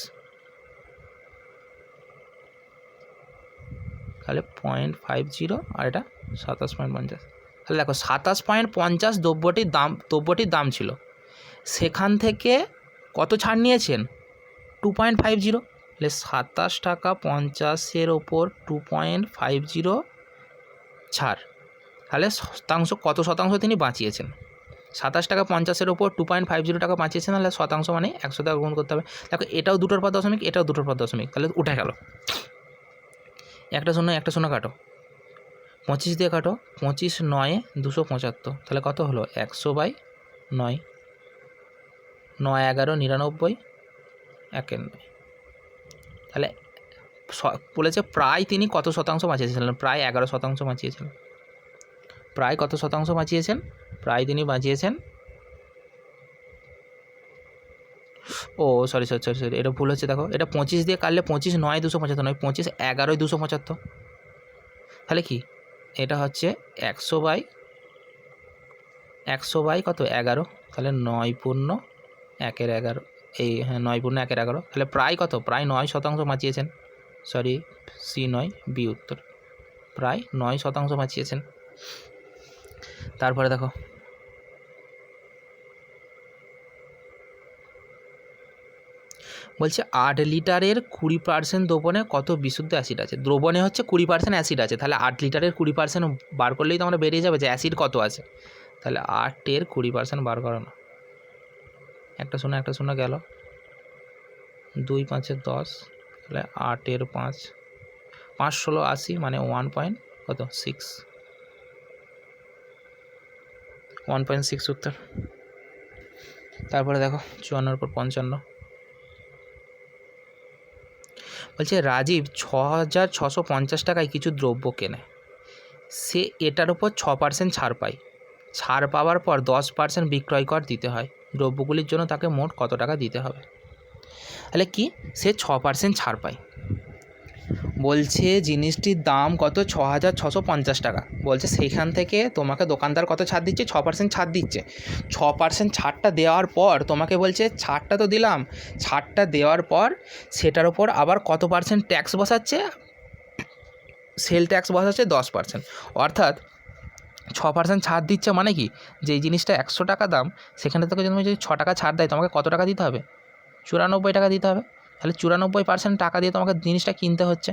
তাহলে 0.50 আর এটা 27.50। তাহলে দেখো 27.50 দ্রব্যটির দাম ছিল, সেখান থেকে কত ছাড় নিয়েছেন? 2.50। তাহলে 27 টাকা 50-এর ওপর 2.50 ছাড়, তাহলে শতাংশ, কত শতাংশ তিনি বাঁচিয়েছেন? 27 টাকা 50-এর ওপর 2.50 টাকা বাঁচিয়েছেন, তাহলে শতাংশ মানে 100 টাকা গুণ করতে হবে। দেখো এটাও 2টোর পর দশমিক, এটাও 2টোর পর দশমিক, তাহলে উঠে গেল। একটা শূন্য কাটো, 25 দিয়ে কাটো, 25 9 275, তাহলে কত হলো? 100/9, 9 11 99 91। তাহলে বলেছে প্রায় তিনি কত শতাংশ বাঁচিয়েছিলেন? প্রায় 11% বাঁচিয়েছিলেন। প্রায় কত শতাংশ বাঁচিয়েছেন? প্রায় তিনি বাঁচিয়েছেন, ও সরি, এটা ভুল হচ্ছে। দেখো এটা 25 দিয়ে কাটলে 25 9 275 নয়, 25 11 275। তাহলে কি এটা হচ্ছে 100/100 কত? 11, তাহলে 9×1=11, এই হ্যাঁ 9×1=11। তাহলে প্রায় কত? প্রায় 9% বাঁচিয়েছেন। সরি, সি নয়, বি উত্তর, প্রায় 9% বাঁচিয়েছেন। তারপরে দেখো বলছে 8 লিটারের 20% দ্রবণে কত বিশুদ্ধ অ্যাসিড আছে? দ্রবণে হচ্ছে 20% অ্যাসিড আছে, তাহলে 8 লিটারের 20% বার করলেই তো আমরা বেরিয়ে যাবে যে অ্যাসিড কত আছে। তাহলে 8-এর 20% বার করো না, একটা শূন্য গেল, 2 5 10, তাহলে 8-এর 5, 5 16 80 মানে 1.6 উত্তর। তারপরে দেখো 54-এর উপর 55 বলছে রাজীব 6650 টাকায় কিছু দ্রব্য কেনে, সে এটার উপর 6% ছাড় পায়। ছাড় পাওয়ার পর 10% বিক্রয় কর দিতে হয়, দ্রব্যগুলির জন্য তাকে মোট কত টাকা দিতে হবে? তাহলে কি, সে 6% ছাড় পায়। বলছে জিনিসটির দাম কত? 6650 টাকা। বলছে সেইখান থেকে তোমাকে দোকানদার কত ছাড় দিচ্ছে? 6% ছাড় দিচ্ছে। 6% ছাড়টা দেওয়ার পর তোমাকে বলছে, ছাড়টা তো দিলাম, ছাড়টা দেওয়ার পর সেটার ওপর আবার কত পার্সেন্ট ট্যাক্স বসাচ্ছে? সেল ট্যাক্স বসাচ্ছে 10%। অর্থাৎ 6% ছাড় দিচ্ছে মানে কি, যেই জিনিসটা 100 টাকা দাম, সেখানে থেকে যদি 6 টাকা ছাড় দেয়, তোমাকে কত টাকা দিতে হবে? 94 টাকা দিতে হবে। তাহলে 94% টাকা দিয়ে তোমাকে জিনিসটা কিনতে হচ্ছে,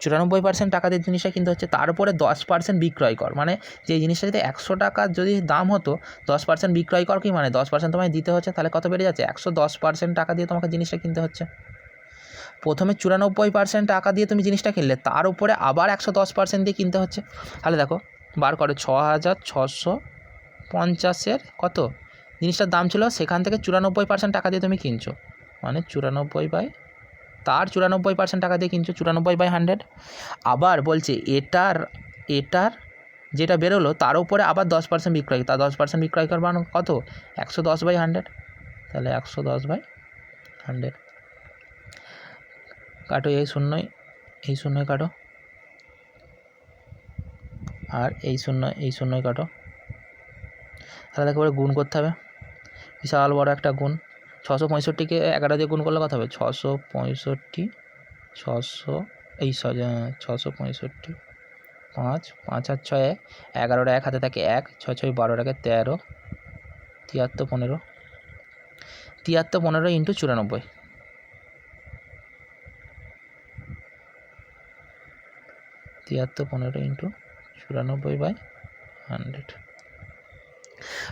94% টাকা দিয়ে জিনিসটা কিনতে হচ্ছে। তার উপরে 10% বিক্রয় কর, মানে যে জিনিসটা যদি 100 টাকা যদি দাম হতো, 10% বিক্রয় কর কি মানে 10% তোমায় দিতে হচ্ছে, তাহলে কত বেড়ে যাচ্ছে? 110% টাকা দিয়ে তোমাকে জিনিসটা কিনতে হচ্ছে। প্রথমে 94% টাকা দিয়ে তুমি জিনিসটা কিনলে, তার উপরে আবার 110% দিয়ে কিনতে হচ্ছে। তাহলে দেখো বার করো, 6650-এর কত জিনিসটার দাম ছিল, সেখান থেকে 94% টাকা দিয়ে তুমি কিনছো, মানে 94/10 তার 94% টাকা দিয়ে কিনছো, 94/100। আবার বলছে এটার যেটা বেরোলো তার উপরে আবার 10% বিক্রয়, তার 10% বিক্রয় করবার কত, 110/100। তাহলে 110/100 কাটো, এই শূন্যই কাটো, আর এই শূন্যই কাটো। তাহলে দেখো গুণ করতে হবে, বিশাল বড় একটা গুণ। 665কে 11 দিয়ে গুণ করলে কত হবে, 665, 665, 5 5 আর 6 11, এক হাতে থাকে 1, 6 6 12, 13, 73 15, 73 15 ইন্টু 94, 73 15 ইন্টু 94/100।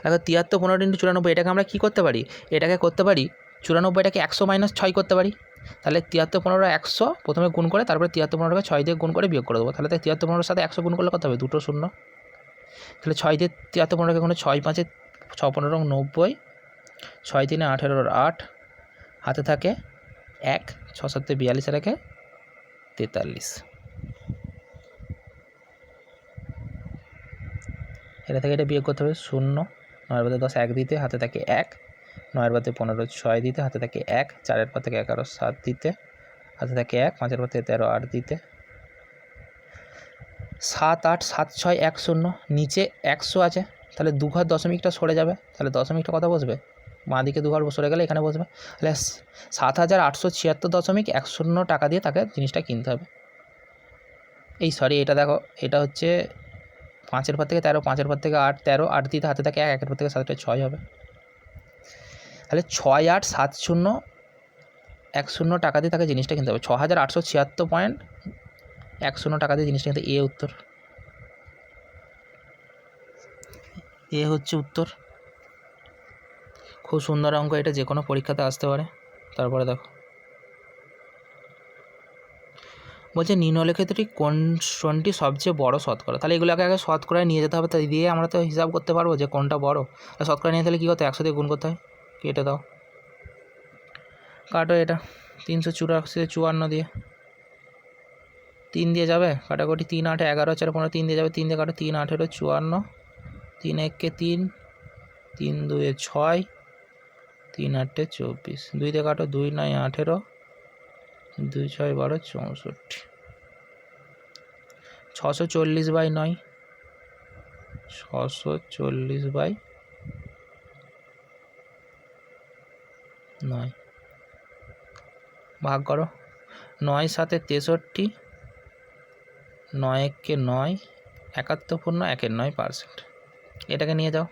দেখো 73 15 ইন্টু 94, এটাকে আমরা কী করতে পারি, এটাকে করতে পারি 94টাকে 100 - 6 করতে পারি। তাহলে 73 15 100 প্রথমে গুণ করে তারপরে 73 15কে 6 দিয়ে গুণ করে বিয়োগ করে দেবো। তাহলে 73 15 সাথে 100 গুণ করলে কত হবে, 2 শূন্য। তাহলে 6 দিয়ে 73 15কে গুণ, 6 5 6 15 90, 6 3 18 8, হাতে থাকে 1, 6 7 42 রেখে 43। এটা থেকে এটা বিয়োগ করতে হবে, 0 9 বাদে 10 1 দিতে হাতে থাকে 1, 9 বাদে 15 6 দিতে হাতে থাকে 1, 4 পর থেকে 11 7 দিতে হাতে থাকে 1, 5 পর থেকে 13 8 দিতে, 7 8 7 6 1 0, নিচে 100 আছে, তাহলে 2 ঘর দশমিকটা সরে যাবে, তাহলে দশমিকটা কত বসবে, বাঁ দিকে 2 ঘর সরে গেলে এখানে বসবে। তাহলে 7,876.10 টাকা দিয়ে তাকে জিনিসটা কিনতে হবে। এটা দেখো, এটা হচ্ছে 5 পর থেকে 13, 5 পর থেকে 8, 13 8 দিতে হাতে থাকে 1, 1 পর থেকে 7 6 হবে। তাহলে 687010 টাকা দিয়ে তাকে জিনিসটা কিনতে হবে, 6876.10 টাকা দিয়ে জিনিসটা কিনতে। এ উত্তর, এ হচ্ছে উত্তর। খুব সুন্দর অঙ্ক, এটা যে কোনো পরীক্ষাতে আসতে পারে। তারপরে দেখো বলছে নিম্নলিখিতটি কোনটি সবচেয়ে বড় শতকরা। তাহলে এগুলোকে আগে শতকরায় নিয়ে যেতে হবে, তাই দিয়ে আমরা তো হিসাব করতে পারবো যে কোনটা বড়। শতকরা নিয়ে তাহলে কী করতে, 100 দিয়ে গুণ করতে হয়। কেটে দাও, কাটো, এটা 384 দিয়ে 3 দিয়ে যাবে কাটাকুটি, 3 8 11 4 15, 3 দিয়ে যাবে, 3 দিয়ে কাটো, 3 18 54, 3 1 3, 3 2 6, 3 8 24, 2 দিয়ে কাটো, 2 9 18, 2 6 12 64, 640/9, 640/9 ভাগ করো, 9 7 63, 9 1 9, 71 1 9%। এটাকে নিয়ে যাও,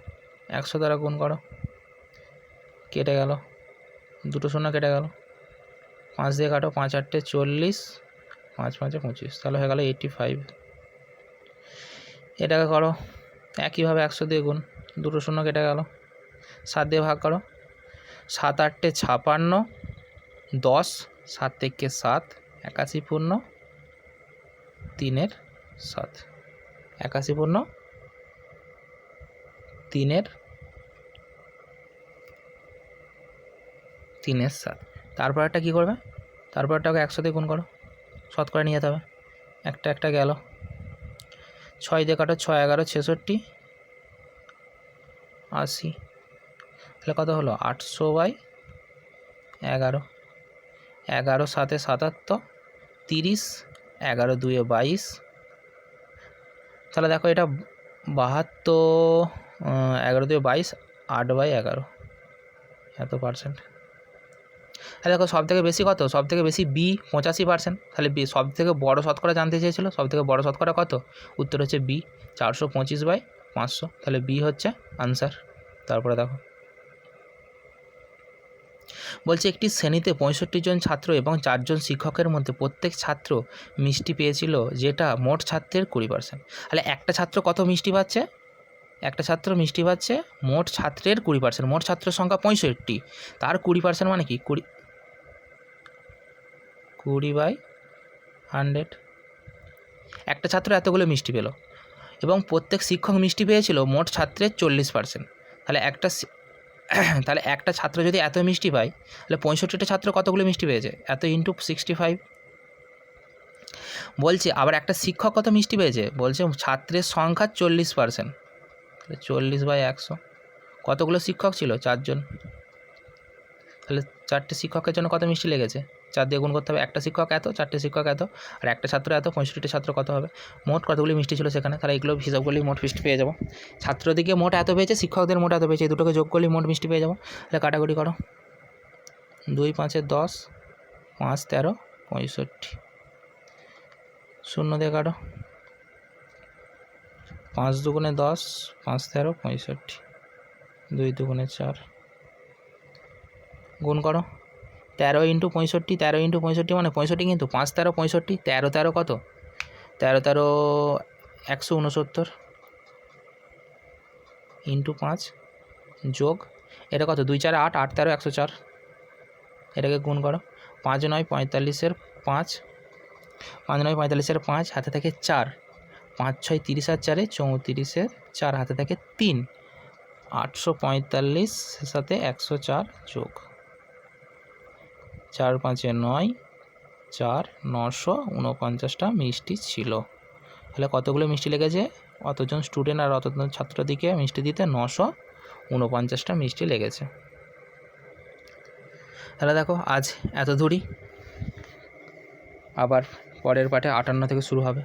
100 দ্বারা গুণ করো, কেটে গেল, 2 শূন্য কেটে গেল, 5 দিয়ে কাটো, 5 8 40, 5 5 25, তাহলে হয়ে গেল 85। এটাকে করো একইভাবে 100 দিয়ে গুণ, 2 শূন্য কেটে গেল, 7 দিয়ে ভাগ করো, 7 8 56, 10, 7 থেকে 7, 81 পূর্ণ 3 7, 81 পূর্ণ 3 7। তারপর একটা কী করবে, তারপরটাকে 100 দিয়ে গুণ করো, শতকরা নিয়ে যেতে হবে, একটা গেল, 6 দিয়ে কাটো, 6 11 66, 80, তাহলে কত হলো, 800/11, 11 7 77, 30, 11 2 22, তাহলে দেখো এটা 72, 11 2 22, 8/11 এত %। তাহলে দেখো সব থেকে বেশি কত, সব থেকে বেশি বি 85%। তাহলে বি সব থেকে বড় শতকরা জানতে চেয়েছিল, সব থেকে বড় শতকরা কত, উত্তর হচ্ছে বি 425/500। তাহলে বি হচ্ছে আনসার। তারপরে দেখো বলছে একটি শ্রেণীতে 65 জন ছাত্র এবং 4 জন শিক্ষকের মধ্যে প্রত্যেক ছাত্র মিষ্টি পেয়েছিল, যেটা মোট ছাত্রের 20%। তাহলে একটা ছাত্র কত মিষ্টি পাচ্ছে, একটা ছাত্র মিষ্টি পাচ্ছে মোট ছাত্রের 20%, মোট ছাত্রের সংখ্যা 65, তার 20% মানে কি, 20/100। একটা ছাত্র এতগুলো মিষ্টি পেল এবং প্রত্যেক শিক্ষক মিষ্টি পেয়েছিল মোট ছাত্রের 40%। তাহলে তাহলে একটা ছাত্র যদি এত মিষ্টি পায় তাহলে 65টা ছাত্র কতগুলো মিষ্টি পেয়েছে, এত ইন্টু 65। বলছে আবার একটা শিক্ষক কত মিষ্টি পেয়েছে, বলছে ছাত্রের সংখ্যা 40%, তাহলে 40/100। কতগুলো শিক্ষক ছিল, 4 জন, তাহলে 4টে শিক্ষকের জন্য কত মিষ্টি লেগেছে, 4 দিয়ে গুণ করতে হবে। একটা শিক্ষক এত, 4টে শিক্ষক এত, আর একটা ছাত্র এত, 65টা ছাত্র কত হবে, মোট কতগুলি মিষ্টি ছিল সেখানে। তাহলে এগুলো হিসাব করলেই মোট মিষ্টি পেয়ে যাবো। ছাত্রদিকে মোট এত পেয়েছে, শিক্ষকদের মোট এত পেয়েছে, এই দুটোকে যোগ করলেই মোট মিষ্টি পেয়ে যাবো। তাহলে কাটাকুটি করো, 2 5 10, 5 13, 65, 0 দিয়ে কাটো, 5 2 10, 5 13, 65, 2 2 4, গুণ করো 13 ইন্টু 65, 13 ইন্টু 65 মানে 65, কিন্তু 5 13 65, 13 13 কত, 13 13 169 ইন্টু 5 যোগ এটা কত, 2 4 8, 8 13 104, এটাকে গুণ করো। 5 9 45-এর 5, 5 9 45-এর 5, হাতে থাকে 4, 5 6 30 আর 4 34-এর 4, হাতে থাকে 3, 845 সাথে 104 যোগ 4 5 9, 4 949টা মিষ্টি ছিল। তাহলে কতগুলো মিষ্টি লেগেছে, অতজন স্টুডেন্ট আর অতজন ছাত্রদিকে মিষ্টি দিতে 949টা মিষ্টি লেগেছে। তাহলে দেখো আজ এত দূরই, আবার পরের পাঠে 58 থেকে শুরু হবে।